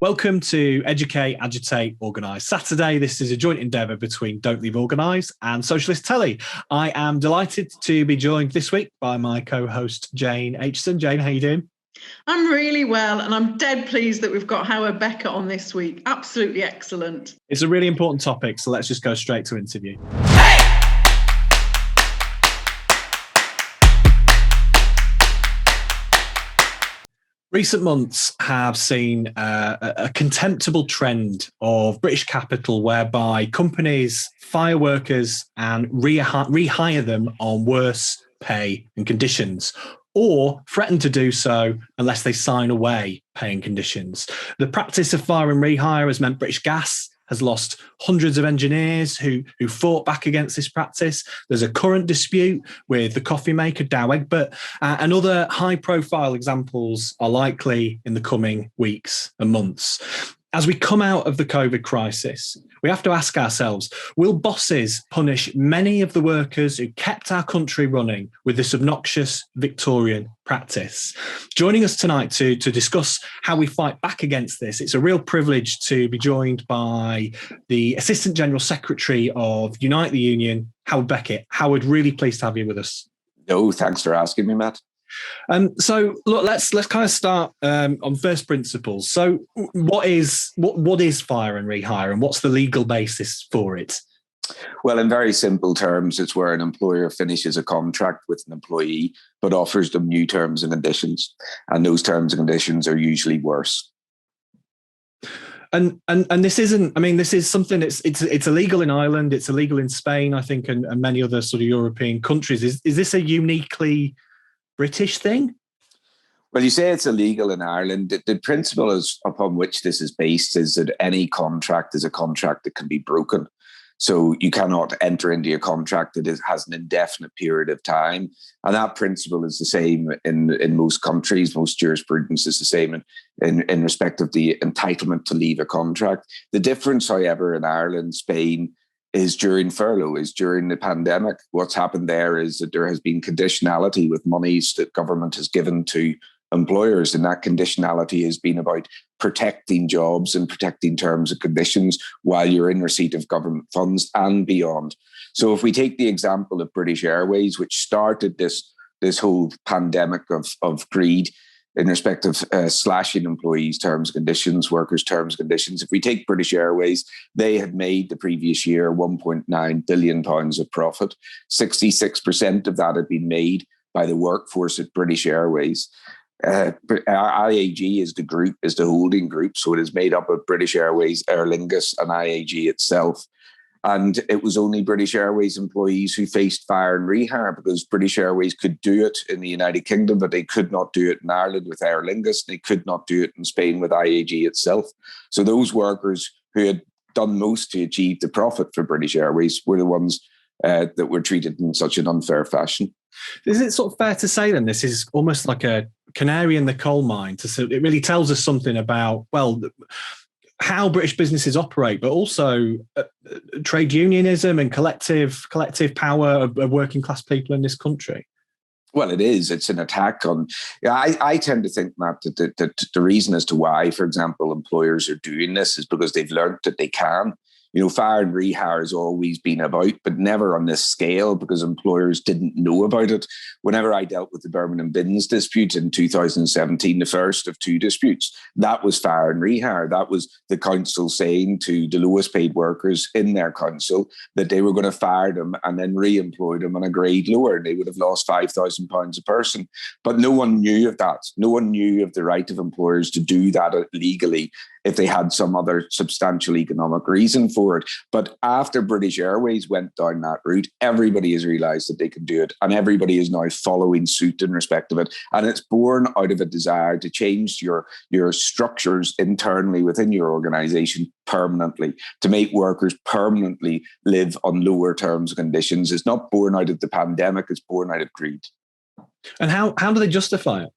Welcome to Educate, Agitate, Organise Saturday. This is a joint endeavour between Don't Leave Organise and Socialist Telly. I am delighted to be joined this week by my co-host Jane Aitchison. Jane, how you doing? I'm really well, and I'm dead pleased that we've got Howard Beckett on this week. Absolutely excellent. It's a really important topic, so let's just go straight to interview. Recent months have seen a contemptible trend of British capital whereby companies fire workers and rehire them on worse pay and conditions, or threaten to do so unless they sign away pay and conditions. The practice of fire and rehire has meant British Gas has lost hundreds of engineers who fought back against this practice. There's a current dispute with the coffee maker Dow Egbert, and other high-profile examples are likely in the coming weeks and months. As we come out of the COVID crisis, we have to ask ourselves, will bosses punish many of the workers who kept our country running with this obnoxious Victorian practice? Joining us tonight to discuss how we fight back against this, it's a real privilege to be joined by the Assistant General Secretary of Unite the Union, Howard Beckett. Howard, really pleased to have you with us. No, thanks for asking me, Matt. So look, let's kind of start on first principles. So what is fire and rehire, and what's the legal basis for it? Well, in very simple terms, it's where an employer finishes a contract with an employee but offers them new terms and conditions, and those terms and conditions are usually worse. And this isn't, I mean, this is something it's illegal in Ireland, it's illegal in Spain, I think, and many other sort of European countries. Is this a uniquely British thing? Well, you say it's illegal in Ireland. The principle is upon which this is based is that any contract is a contract that can be broken. So you cannot enter into a contract that has an indefinite period of time. And that principle is the same in most countries. Most jurisprudence is the same in respect of the entitlement to leave a contract. The difference, however, in Ireland, Spain, is during furlough, is during the pandemic. What's happened there is that there has been conditionality with monies that government has given to employers, and that conditionality has been about protecting jobs and protecting terms and conditions while you're in receipt of government funds and beyond. So if we take the example of British Airways, which started this whole pandemic of greed in respect of slashing employees' terms and conditions, workers' terms and conditions. If we take British Airways, they had made the previous year £1.9 billion of profit. 66% of that had been made by the workforce at British Airways. IAG is the holding group, so it is made up of British Airways, Aer Lingus and IAG itself. And it was only British Airways employees who faced fire and rehire, because British Airways could do it in the United Kingdom, but they could not do it in Ireland with Aer Lingus. They could not do it in Spain with IAG itself. So those workers who had done most to achieve the profit for British Airways were the ones that were treated in such an unfair fashion. Is it sort of fair to say then this is almost like a canary in the coal mine? It really tells us something about, well, how British businesses operate, but also trade unionism and collective power of working class people in this country. Well, it is. It's an attack on. I tend to think, Matt, that the reason as to why, for example, employers are doing this is because they've learned that they can. You know, fire and rehire has always been about, but never on this scale, because employers didn't know about it. Whenever I dealt with the Birmingham Bins dispute in 2017, the first of two disputes, that was fire and rehire. That was the council saying to the lowest paid workers in their council that they were going to fire them and then re-employ them on a grade lower. They would have lost £5,000 a person. But no one knew of that. No one knew of the right of employers to do that legally if they had some other substantial economic reason for it. But after British Airways went down that route, everybody has realised that they can do it, and everybody is now following suit in respect of it. And it's born out of a desire to change your structures internally within your organisation permanently, to make workers permanently live on lower terms and conditions. It's not born out of the pandemic, it's born out of greed. And how do they justify it?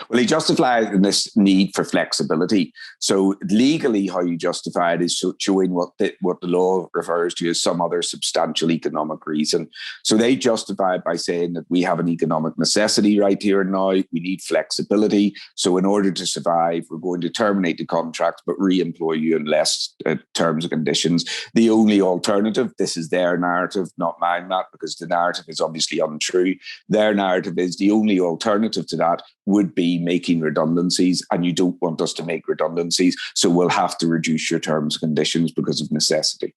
Well, he justified in this need for flexibility. So legally, how you justify it is showing what the law refers to as some other substantial economic reason. So they justify it by saying that we have an economic necessity right here and now. We need flexibility. So in order to survive, we're going to terminate the contract, but re-employ you in less terms and conditions. The only alternative, this is their narrative, not mine, Matt, because the narrative is obviously untrue. Their narrative is the only alternative to that would be making redundancies, and you don't want us to make redundancies, so we'll have to reduce your terms and conditions because of necessity.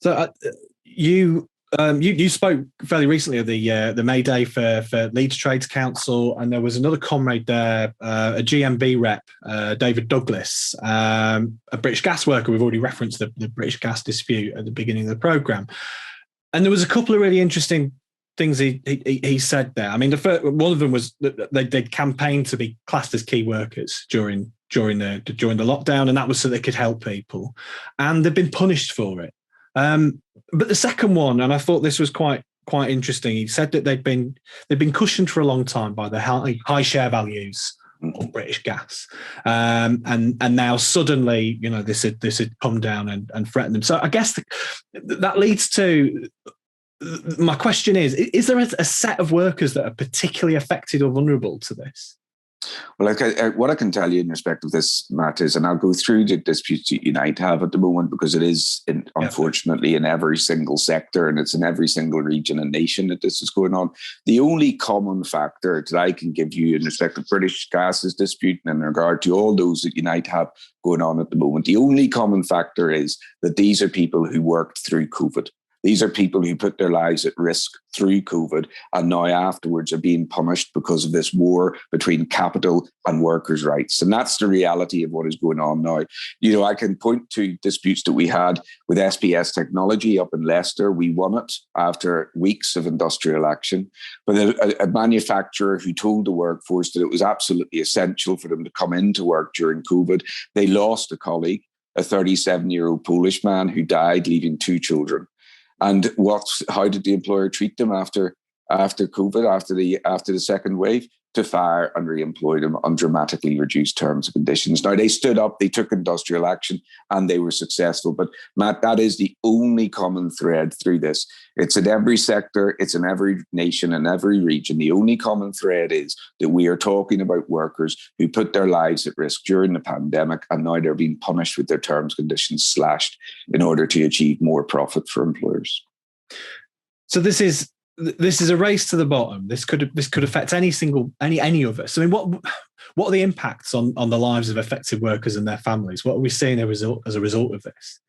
So you spoke fairly recently of the May Day for Leeds Trades Council, and there was another comrade there, a GMB rep, David Douglas, a British gas worker. We've already referenced the British gas dispute at the beginning of the programme, and there was a couple of really interesting things he said there. I mean, one of them was that they'd campaigned to be classed as key workers during the lockdown, and that was so they could help people, and they've been punished for it. But the second one, and I thought this was quite interesting. He said that they've been cushioned for a long time by the high share values of British gas, and now suddenly, this had come down and threatened them. So I guess that leads to. My question is there a set of workers that are particularly affected or vulnerable to this? Well, what I can tell you in respect of this, Matt, is, and I'll go through the disputes that Unite have at the moment, because it is, unfortunately, in every single sector, and it's in every single region and nation that this is going on. The only common factor that I can give you in respect of British Gas's dispute and in regard to all those that Unite have going on at the moment, the only common factor is that these are people who worked through COVID. These are people who put their lives at risk through COVID and now afterwards are being punished because of this war between capital and workers' rights. And that's the reality of what is going on now. I can point to disputes that we had with SPS Technology up in Leicester. We won it after weeks of industrial action. But a manufacturer who told the workforce that it was absolutely essential for them to come into work during COVID, they lost a colleague, a 37-year-old Polish man who died, leaving 2 children. And how did the employer treat them after COVID, after the second wave? To fire and re-employ them on dramatically reduced terms and conditions. Now, they stood up, they took industrial action, and they were successful. But, Matt, that is the only common thread through this. It's in every sector, it's in every nation and every region. The only common thread is that we are talking about workers who put their lives at risk during the pandemic, and now they're being punished with their terms and conditions slashed in order to achieve more profit for employers. So this is a race to the bottom. This could affect any of us. I mean, what are the impacts on the lives of affected workers and their families? What are we seeing as a result of this?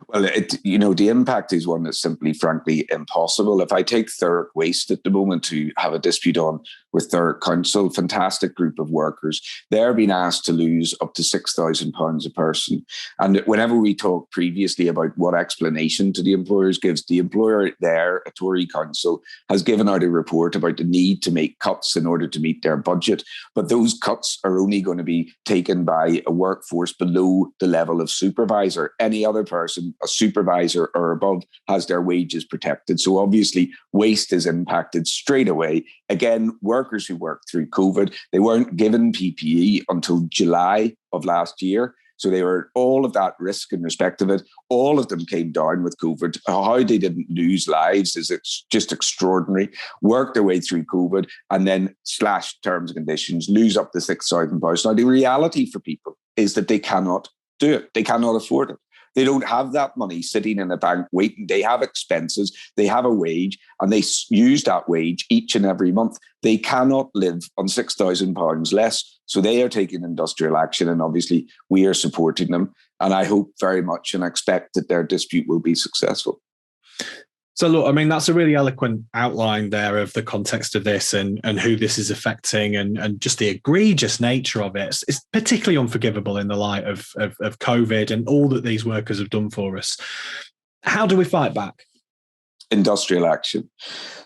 Well, the impact is one that's simply, frankly, impossible. If I take Thurrock Waste at the moment to have a dispute on with Thurrock Council, fantastic group of workers, they're being asked to lose up to £6,000 a person. And whenever we talked previously about what explanation to the employers gives, the employer there, a Tory council, has given out a report about the need to make cuts in order to meet their budget. But those cuts are only going to be taken by a workforce below the level of supervisor. Any other person, a supervisor or above, has their wages protected. So obviously waste is impacted straight away. Again, workers who worked through COVID, they weren't given PPE until July of last year. So they were all of that risk in respect of it. All of them came down with COVID. How they didn't lose lives is just extraordinary. Worked their way through COVID and then slash terms and conditions, lose up to £6,000. Now, the reality for people is that they cannot do it. They cannot afford it. They don't have that money sitting in a bank waiting. They have expenses, they have a wage, and they use that wage each and every month. They cannot live on £6,000 less. So they are taking industrial action, and obviously we are supporting them. And I hope very much and expect that their dispute will be successful. So look, I mean, that's a really eloquent outline there of the context of this and who this is affecting and just the egregious nature of it. It's particularly unforgivable in the light of COVID and all that these workers have done for us. How do we fight back? Industrial action.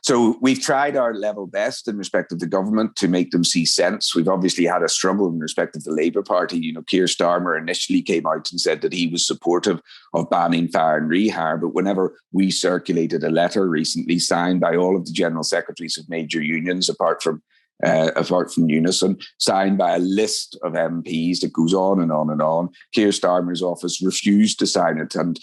So we've tried our level best in respect of the government to make them see sense. We've obviously had a struggle in respect of the Labour Party. You know, Keir Starmer initially came out and said that he was supportive of banning fire and rehire. But whenever we circulated a letter recently signed by all of the general secretaries of major unions, apart from apart from Unison, signed by a list of MPs that goes on and on and on. Keir Starmer's office refused to sign it. And,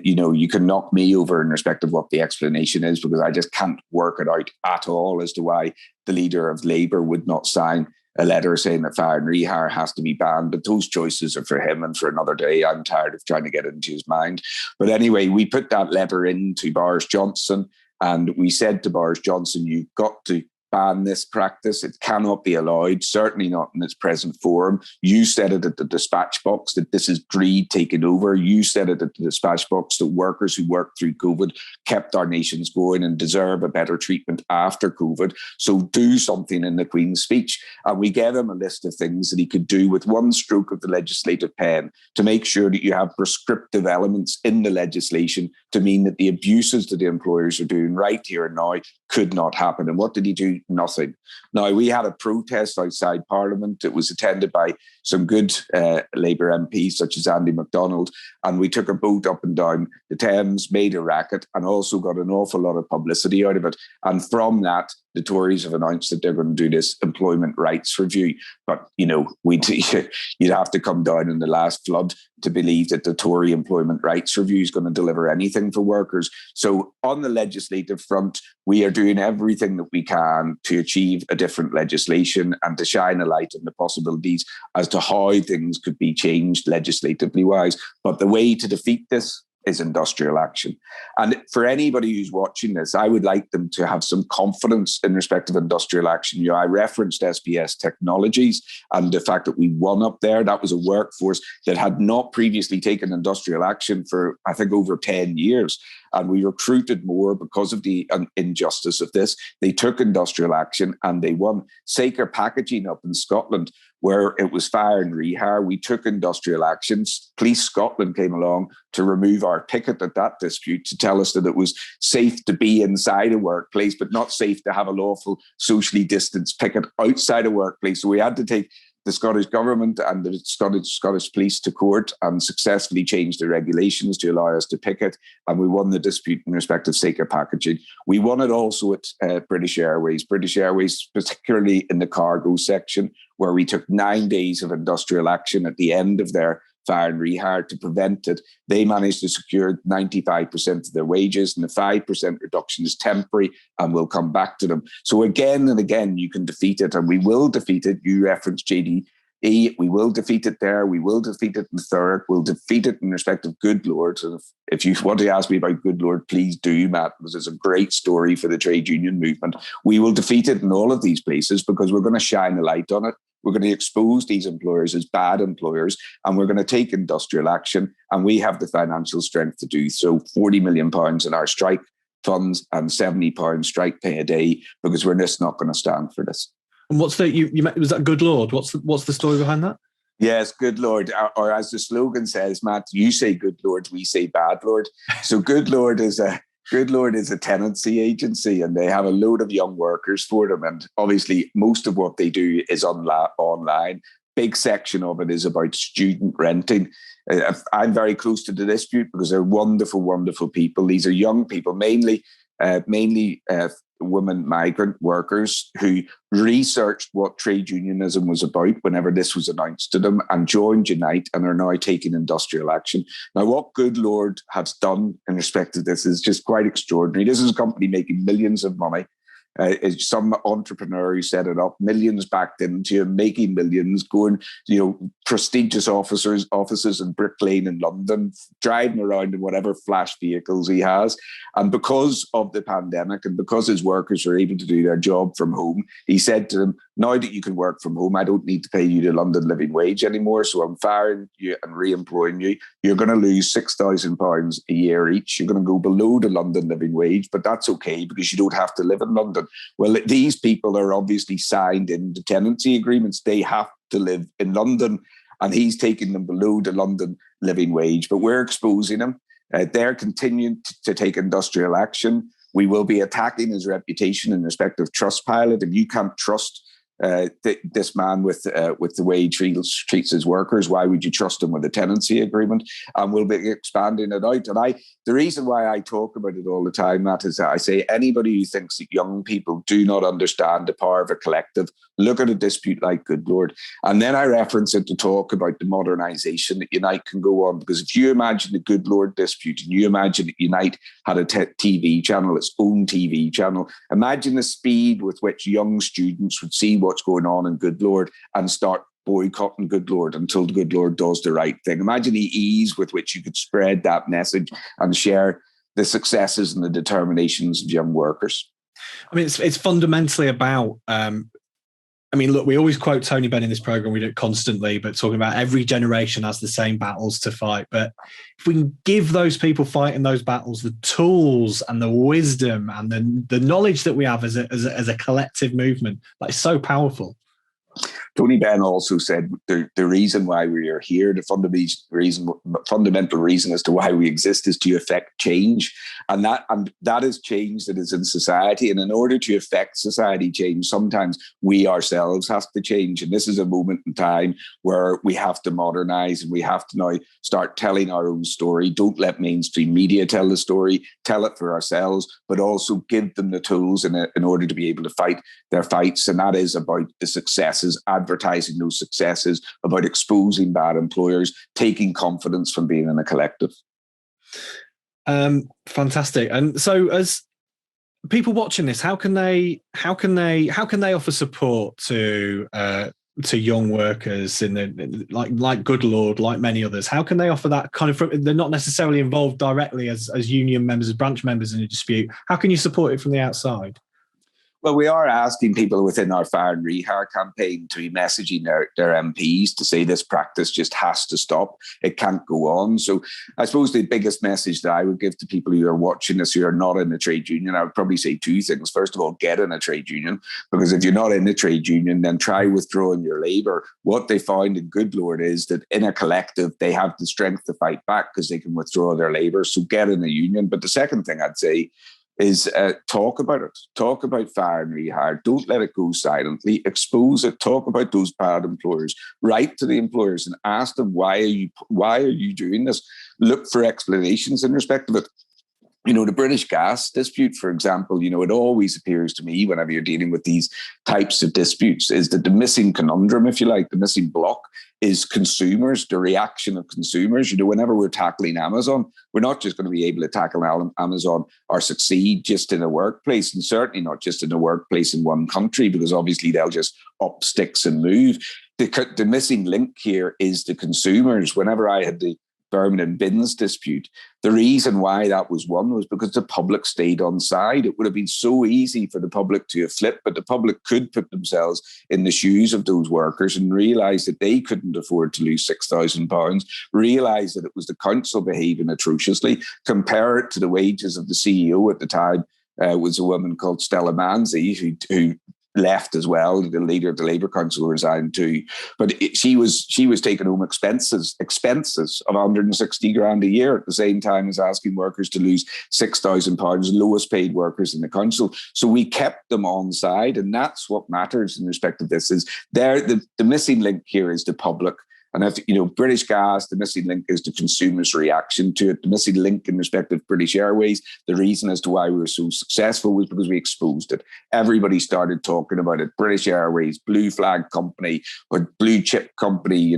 you can knock me over in respect of what the explanation is, because I just can't work it out at all as to why the leader of Labour would not sign a letter saying that fire and rehire has to be banned. But those choices are for him and for another day. I'm tired of trying to get into his mind. But anyway, we put that letter into Boris Johnson, and we said to Boris Johnson, you've got to ban this practice. It cannot be allowed, certainly not in its present form. You said it at the dispatch box that this is greed taking over. You said it at the dispatch box that workers who worked through COVID kept our nations going and deserve a better treatment after COVID. So do something in the Queen's speech. And we gave him a list of things that he could do with one stroke of the legislative pen to make sure that you have prescriptive elements in the legislation to mean that the abuses that the employers are doing right here and now could not happen. And what did he do? Nothing. Now, we had a protest outside Parliament. It was attended by some good Labour MPs, such as Andy MacDonald, and we took a boat up and down the Thames, made a racket, and also got an awful lot of publicity out of it. And from that, the Tories have announced that they're going to do this employment rights review. But, you'd have to come down in the last flood to believe that the Tory employment rights review is going to deliver anything for workers. So on the legislative front, we are doing everything that we can to achieve a different legislation and to shine a light on the possibilities as to how things could be changed legislatively wise. But the way to defeat this is industrial action. And for anybody who's watching this, I would like them to have some confidence in respect of industrial action. I referenced SBS Technologies and the fact that we won up there. That was a workforce that had not previously taken industrial action for, I think, over 10 years. And we recruited more because of the injustice of this. They took industrial action and they won. Saker Packaging up in Scotland, where it was fire and rehire, we took industrial actions. Police Scotland came along to remove our picket at that dispute to tell us that it was safe to be inside a workplace, but not safe to have a lawful socially distanced picket outside a workplace. So we had to take the Scottish Government and the Scottish Police to court and successfully changed the regulations to allow us to picket. And we won the dispute in respect of Saker Packaging. We won it also at British Airways. British Airways, particularly in the cargo section, where we took 9 days of industrial action at the end of their fire and rehire to prevent it. They managed to secure 95% of their wages, and the 5% reduction is temporary and will come back to them. So again and again, you can defeat it, and we will defeat it. You referenced JDE. We will defeat it there. We will defeat it in Thurrock. We'll defeat it in respect of Good Lord. And if you want to ask me about Good Lord, please do, Matt, because it's a great story for the trade union movement. We will defeat it in all of these places because we're going to shine a light on it. We're going to expose these employers as bad employers, and we're going to take industrial action, and we have the financial strength to do so. £40 million in our strike funds and £70 strike pay a day, because we're just not going to stand for this. And what's was that Good Lord? What's the story behind that? Yes, Good Lord, or as the slogan says, Matt, you say Good Lord, we say Bad Lord. So Good Lord is a tenancy agency, and they have a load of young workers for them. And obviously, most of what they do is online. Big section of it is about student renting. I'm very close to the dispute because they're wonderful, wonderful people. These are young people, mainly women migrant workers who researched what trade unionism was about whenever this was announced to them and joined Unite and are now taking industrial action. Now, what Good Lord has done in respect to this is just quite extraordinary. This is a company making millions of money. Some entrepreneur who set it up, millions backed into him, making millions, going, prestigious offices in Brick Lane in London, driving around in whatever flash vehicles he has. And because of the pandemic and because his workers are able to do their job from home, he said to them, now that you can work from home, I don't need to pay you the London living wage anymore. So I'm firing you and re-employing you. You're going to lose £6,000 a year each. You're going to go below the London living wage, but that's okay because you don't have to live in London. Well, these people are obviously signed into tenancy agreements. They have to live in London, and he's taking them below the London living wage. But we're exposing them. They're continuing to take industrial action. We will be attacking his reputation in respect of Trustpilot. If you can't trust this man with the way he treats his workers? Why would you trust him with a tenancy agreement? And we'll be expanding it out. And the reason why I talk about it all the time, Matt, is that I say anybody who thinks that young people do not understand the power of a collective, look at a dispute like Good Lord. And then I reference it to talk about the modernisation that Unite can go on. Because if you imagine the Good Lord dispute and you imagine that Unite had a TV channel, its own TV channel, imagine the speed with which young students would see what's going on in Good Lord and start boycotting Good Lord until the Good Lord does the right thing. Imagine the ease with which you could spread that message and share the successes and the determinations of young workers. I mean, it's fundamentally about, look, we always quote Tony Benn in this program, we do it constantly, but talking about every generation has the same battles to fight. But if we can give those people fighting those battles the tools and the wisdom and the knowledge that we have as a collective movement, that is so powerful. Tony Benn also said the reason why we are here, the fundamental reason as to why we exist is to affect change. And that is change that is in society. And in order to affect society change, sometimes we ourselves have to change. And this is a moment in time where we have to modernize and we have to now start telling our own story. Don't let mainstream media tell the story, tell it for ourselves, but also give them the tools in order to be able to fight their fights. And that is about the successes, advertising those successes, about exposing bad employers, taking confidence from being in a collective. Fantastic. And so, as people watching this, how can they offer support to young workers in the like Good Lord, like many others? How can they offer that kind of? They're not necessarily involved directly as union members, as branch members in a dispute. How can you support it from the outside? Well, we are asking people within our Fire and Rehire campaign to be messaging their MPs to say this practice just has to stop. It can't go on. So I suppose the biggest message that I would give to people who are watching this who are not in a trade union, I would probably say two things. First of all, get in a trade union, because if you're not in a trade union, then try withdrawing your labour. What they found in Good Lord is that in a collective, they have the strength to fight back because they can withdraw their labour. So get in a union. But the second thing I'd say is talk about it. Talk about Fire and Rehire. Don't let it go silently. Expose it. Talk about those bad employers. Write to the employers and ask them, why are you doing this? Look for explanations in respect of it. The British gas dispute, for example, it always appears to me whenever you're dealing with these types of disputes is that the missing conundrum, if you like, the missing block is consumers, the reaction of consumers. Whenever we're tackling Amazon, we're not just going to be able to tackle Amazon or succeed just in a workplace, and certainly not just in a workplace in one country, because obviously they'll just up sticks and move. The missing link here is the consumers. Whenever I had the Birmingham bins dispute, the reason why that was won was because the public stayed on side. It would have been so easy for the public to have flipped, but the public could put themselves in the shoes of those workers and realise that they couldn't afford to lose £6,000, realise that it was the council behaving atrociously, compare it to the wages of the CEO at the time, was a woman called Stella Manzi, who left as well. The leader of the Labour Council resigned too, but she was taking home expenses of 160 grand a year at the same time as asking workers to lose £6,000, lowest paid workers in the council. So we kept them on side, and that's what matters in respect of this. Is the missing link here is the public. And if, British Gas, the missing link is the consumer's reaction to it. The missing link in respect of British Airways, the reason as to why we were so successful was because we exposed it. Everybody started talking about it. British Airways, blue flag company, or blue chip company,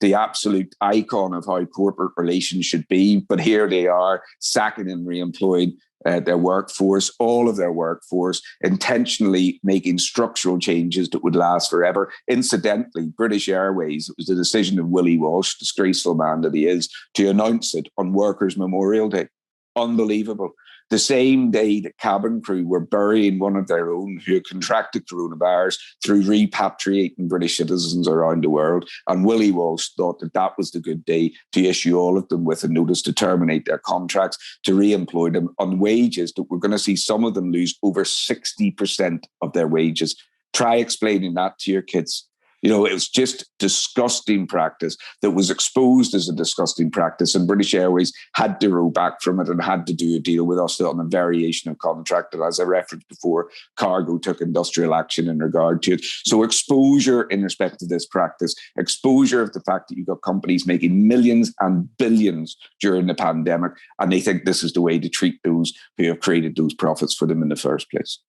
the absolute icon of how corporate relations should be. But here they are, sacking and re-employing their workforce, all of their workforce, intentionally making structural changes that would last forever. Incidentally, British Airways, it was the decision of Willie Walsh, disgraceful man that he is, to announce it on Workers' Memorial Day. Unbelievable. The same day that cabin crew were burying one of their own who had contracted coronavirus through repatriating British citizens around the world. And Willie Walsh thought that was the good day to issue all of them with a notice to terminate their contracts, to re-employ them on wages that we're going to see some of them lose over 60% of their wages. Try explaining that to your kids. You know, it was just disgusting practice that was exposed as a disgusting practice, and British Airways had to row back from it and had to do a deal with us on a variation of contract. And as I referenced before, Cargo took industrial action in regard to it. So exposure in respect to this practice, exposure of the fact that you've got companies making millions and billions during the pandemic, and they think this is the way to treat those who have created those profits for them in the first place.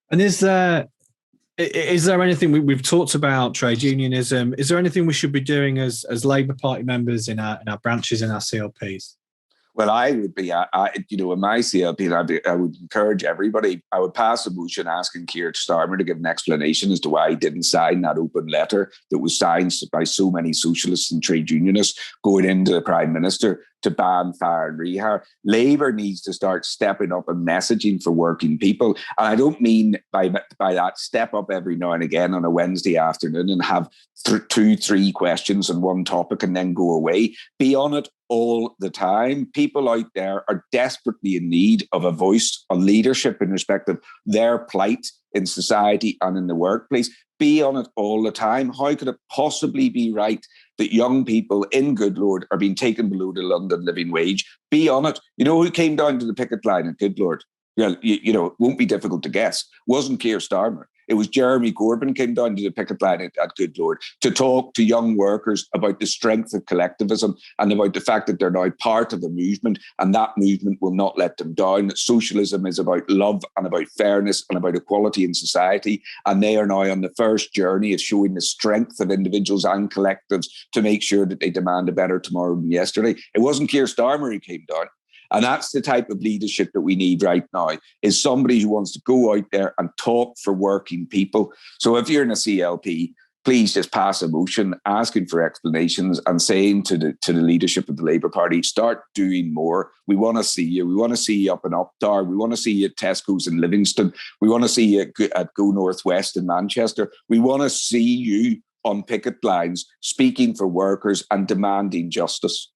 And is there anything we've talked about trade unionism? Is there anything we should be doing as Labour Party members in our branches, in our CLPs? Well, I would be, in my CLP, I would encourage everybody. I would pass a motion asking Keir Starmer to give an explanation as to why he didn't sign that open letter that was signed by so many socialists and trade unionists going into the Prime Minister to ban fire and rehire. Labour needs to start stepping up and messaging for working people. And I don't mean by that step up every now and again on a Wednesday afternoon and have 2-3 questions on one topic and then go away. Be on it all the time. People out there are desperately in need of a voice, a leadership in respect of their plight in society and in the workplace. Be on it all the time. How could it possibly be right that young people in Good Lord are being taken below the London living wage? Be on it. You know who came down to the picket line at Good Lord? Well, it won't be difficult to guess. It wasn't Keir Starmer. It was Jeremy Corbyn came down to the picket line at Good Lord to talk to young workers about the strength of collectivism and about the fact that they're now part of a movement, and that movement will not let them down. Socialism is about love and about fairness and about equality in society, and they are now on the first journey of showing the strength of individuals and collectives to make sure that they demand a better tomorrow than yesterday. It wasn't Keir Starmer who came down. And that's the type of leadership that we need right now, is somebody who wants to go out there and talk for working people. So if you're in a CLP, please just pass a motion asking for explanations and saying to the leadership of the Labour Party, start doing more. We want to see you. We want to see you up in Uptar. We want to see you at Tesco's in Livingston. We want to see you at Go Northwest in Manchester. We want to see you on picket lines speaking for workers and demanding justice.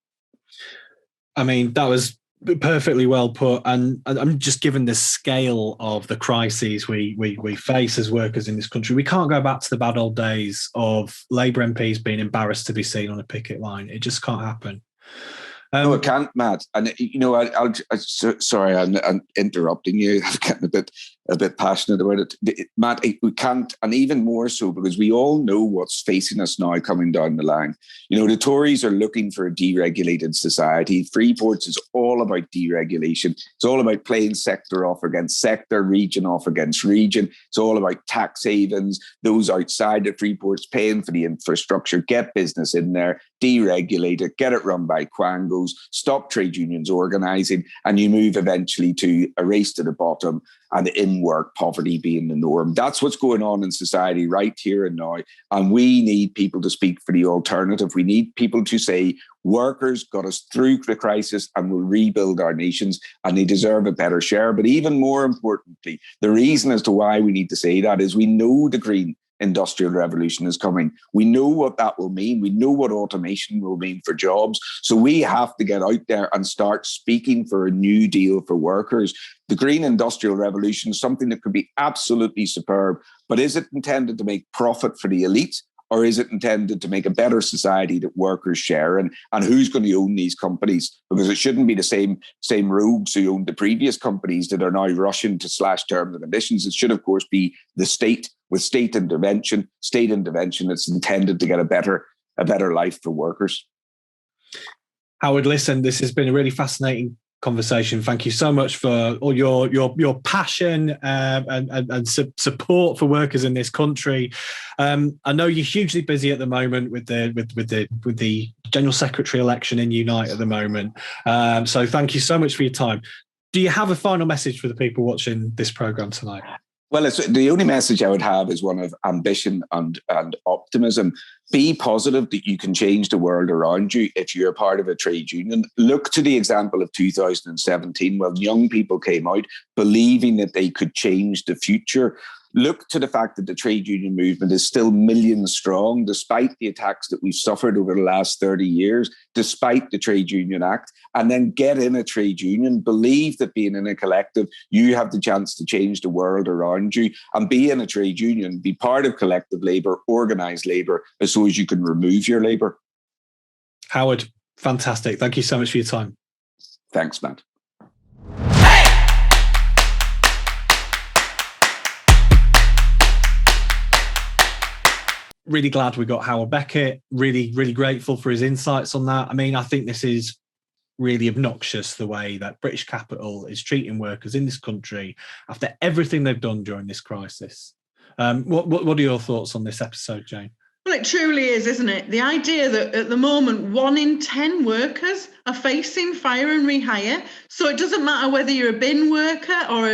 I mean, that was perfectly well put, and I'm just given the scale of the crises we face as workers in this country. We can't go back to the bad old days of Labour MPs being embarrassed to be seen on a picket line. It just can't happen. No, it can't, Matt. And sorry, I'm interrupting you. I'm getting a bit passionate about it, Matt. We can't, and even more so because we all know what's facing us now coming down the line. You know, the Tories are looking for a deregulated society. Freeports is all about deregulation. It's all about playing sector off against sector, region off against region. It's all about tax havens, those outside the Freeports paying for the infrastructure, get business in there, deregulate it, get it run by quangos, stop trade unions organising, and you move eventually to a race to the bottom and in-work poverty being the norm. That's what's going on in society right here and now. And we need people to speak for the alternative. We need people to say, workers got us through the crisis and will rebuild our nations, and they deserve a better share. But even more importantly, the reason as to why we need to say that is we know the green industrial revolution is coming. We know what that will mean. We know what automation will mean for jobs. So we have to get out there and start speaking for a new deal for workers. The green industrial revolution is something that could be absolutely superb, but is it intended to make profit for the elite? Or is it intended to make a better society that workers share? And who's going to own these companies? Because it shouldn't be the same rogues who owned the previous companies that are now rushing to slash terms and conditions. It should, of course, be the state with state intervention that's intended to get a better life for workers. Howard, listen, this has been a really fascinating conversation. Thank you so much for all your passion and support for workers in this country. I know you're hugely busy at the moment with the General Secretary election in Unite at the moment. So thank you so much for your time. Do you have a final message for the people watching this programme tonight? Well, the only message I would have is one of ambition and optimism. Be positive that you can change the world around you if you're part of a trade union. Look to the example of 2017 when young people came out believing that they could change the future. look to the fact that the trade union movement is still millions strong, despite the attacks that we've suffered over the last 30 years, despite the Trade Union Act, and then get in a trade union, believe that being in a collective, you have the chance to change the world around you, and be in a trade union, be part of collective labour, organised labour, as soon as you can remove your labour. Howard, fantastic. Thank you so much for your time. Thanks, Matt. Really glad we got Howard Beckett. Really, really grateful for his insights on that. I mean, I think this is really obnoxious, the way that British capital is treating workers in this country after everything they've done during this crisis. What are your thoughts on this episode, Jane? Well, it truly is, isn't it? The idea that at the moment, 1 in 10 workers are facing fire and rehire. So it doesn't matter whether you're a bin worker or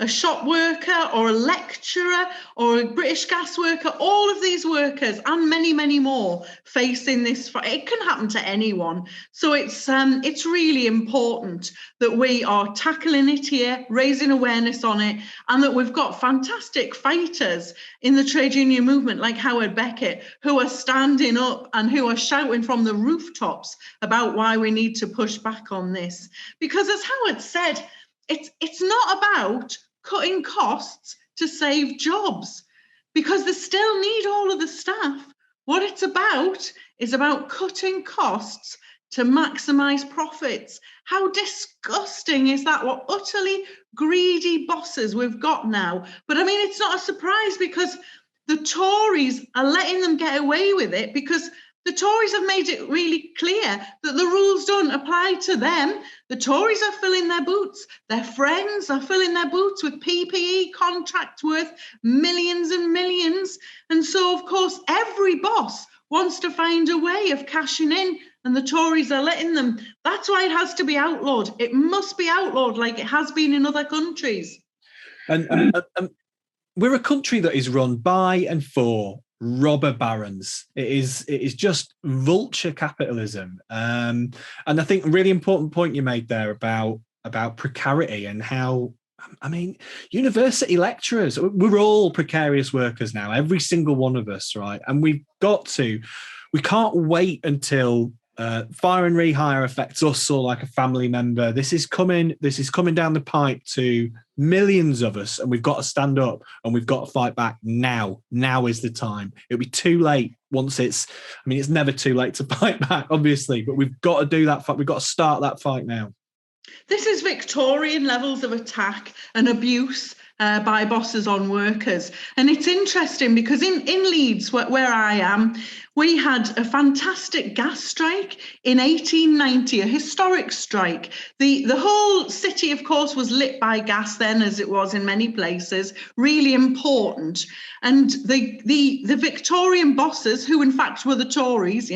a shop worker or a lecturer or a British gas worker, all of these workers and many, many more facing this. It can happen to anyone. So it's really important that we are tackling it here, raising awareness on it, and that we've got fantastic fighters in the trade union movement like Howard Beckett, who are standing up and who are shouting from the rooftops about why we need to push back on this. Because as Howard said, it's not about cutting costs to save jobs, because they still need all of the staff. What it's about is about cutting costs to maximise profits. How disgusting is that? What utterly greedy bosses we've got now. But I mean, it's not a surprise, because the Tories are letting them get away with it, because the Tories have made it really clear that the rules don't apply to them. The Tories are filling their boots. Their friends are filling their boots with PPE contracts worth millions and millions. And so, of course, every boss wants to find a way of cashing in, and the Tories are letting them. That's why it has to be outlawed. It must be outlawed like it has been in other countries. And we're a country that is run by and for robber barons. It is just vulture capitalism. And I think a really important point you made there about precarity and how, I mean, university lecturers, we're all precarious workers now, every single one of us, right? And we can't wait until fire and rehire affects us or like a family member. This is coming down the pipe to millions of us, and we've got to stand up and we've got to fight back now. Now is the time. It'll be too late once it's never too late to fight back, obviously, but we've got to do that fight. We've got to start that fight now. This is Victorian levels of attack and abuse by bosses on workers. And it's interesting because in Leeds, where I am, we had a fantastic gas strike in 1890, a historic strike. The whole city, of course, was lit by gas then, as it was in many places, really important. And the Victorian bosses, who in fact were the Tories,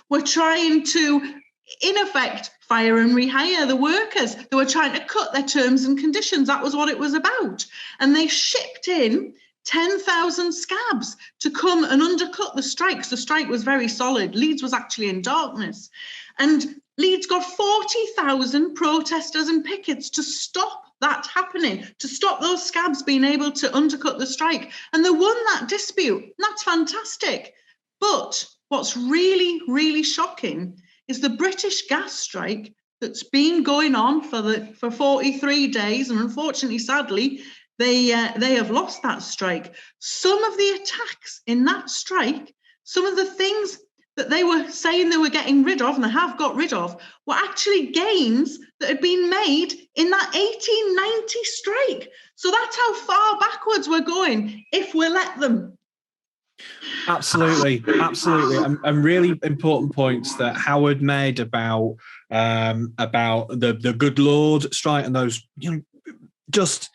were trying to, in effect, fire and rehire the workers. They were trying to cut their terms and conditions. That was what it was about. And they shipped in 10,000 scabs to come and undercut the strikes. The strike was very solid. Leeds was actually in darkness. And Leeds got 40,000 protesters and pickets to stop that happening, to stop those scabs being able to undercut the strike. And they won that dispute. That's fantastic. But what's really, really shocking is the British gas strike that's been going on for 43 days, and unfortunately, sadly, they have lost that strike. Some of the attacks in that strike, some of the things that they were saying they were getting rid of, and they have got rid of, were actually gains that had been made in that 1890 strike. So that's how far backwards we're going if we let them. Absolutely. And really important points that Howard made about the Good Lord strike and those, just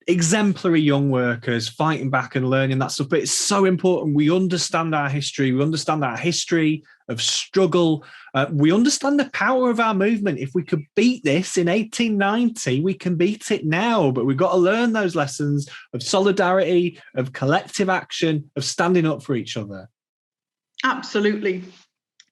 exemplary young workers fighting back and learning that stuff. But it's so important we understand our history. We understand our history of struggle. We understand the power of our movement. If we could beat this in 1890, we can beat it now. But we've got to learn those lessons of solidarity, of collective action, of standing up for each other. Absolutely.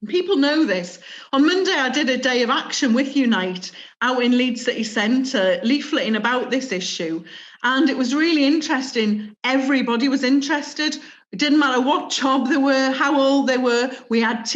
People know this. On Monday, I did a day of action with Unite out in Leeds City Centre, leafleting about this issue. And it was really interesting. Everybody was interested. It didn't matter what job they were, how old they were. We had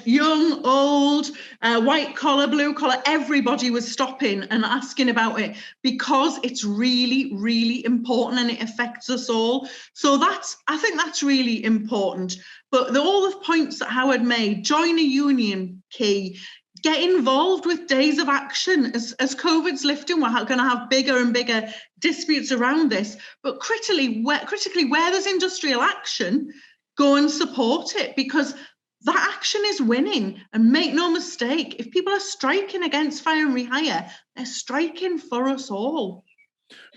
young, old, white collar, blue collar. Everybody was stopping and asking about it because it's really, really important and it affects us all. So I think that's really important. But all the points that Howard made, join a union, key. Get involved with days of action. As COVID's lifting, we're going to have bigger and bigger disputes around this. But critically, where there's industrial action, go and support it, because that action is winning. And make no mistake, if people are striking against fire and rehire, they're striking for us all.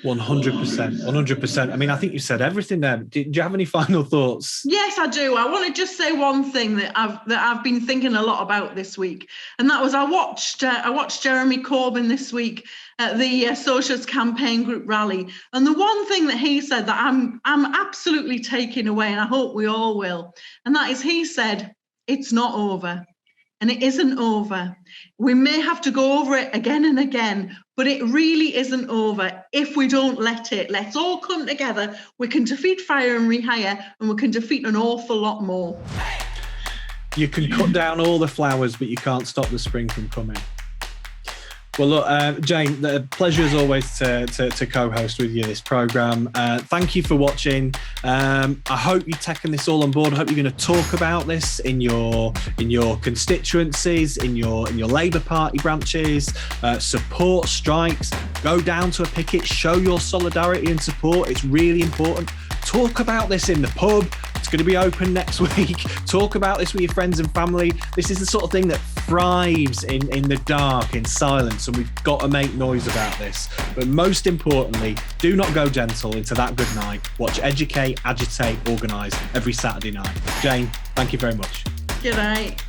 100%. I mean, I think you said everything there. Do you have any final thoughts? Yes, I do. I want to just say one thing that I've been thinking a lot about this week, and that was I watched Jeremy Corbyn this week at the Socialist Campaign Group rally, and the one thing that he said that I'm absolutely taking away, and I hope we all will, and that is he said, "It's not over." And it isn't over. We may have to go over it again and again, but it really isn't over if we don't let it. Let's all come together. We can defeat fire and rehire, and we can defeat an awful lot more. You can cut down all the flowers, but you can't stop the spring from coming. Well, look, Jane, the pleasure as always to co-host with you this programme. Thank you for watching. I hope you've taken this all on board. I hope you're going to talk about this in your constituencies, in your Labour Party branches, support strikes, go down to a picket, show your solidarity and support. It's really important. Talk about this in the pub. It's going to be open next week. Talk about this with your friends and family. This is the sort of thing that thrives in the dark, in silence, and we've got to make noise about this. But most importantly, do not go gentle into that good night. Watch Educate, Agitate, Organise every Saturday night. Jane, thank you very much. Good night.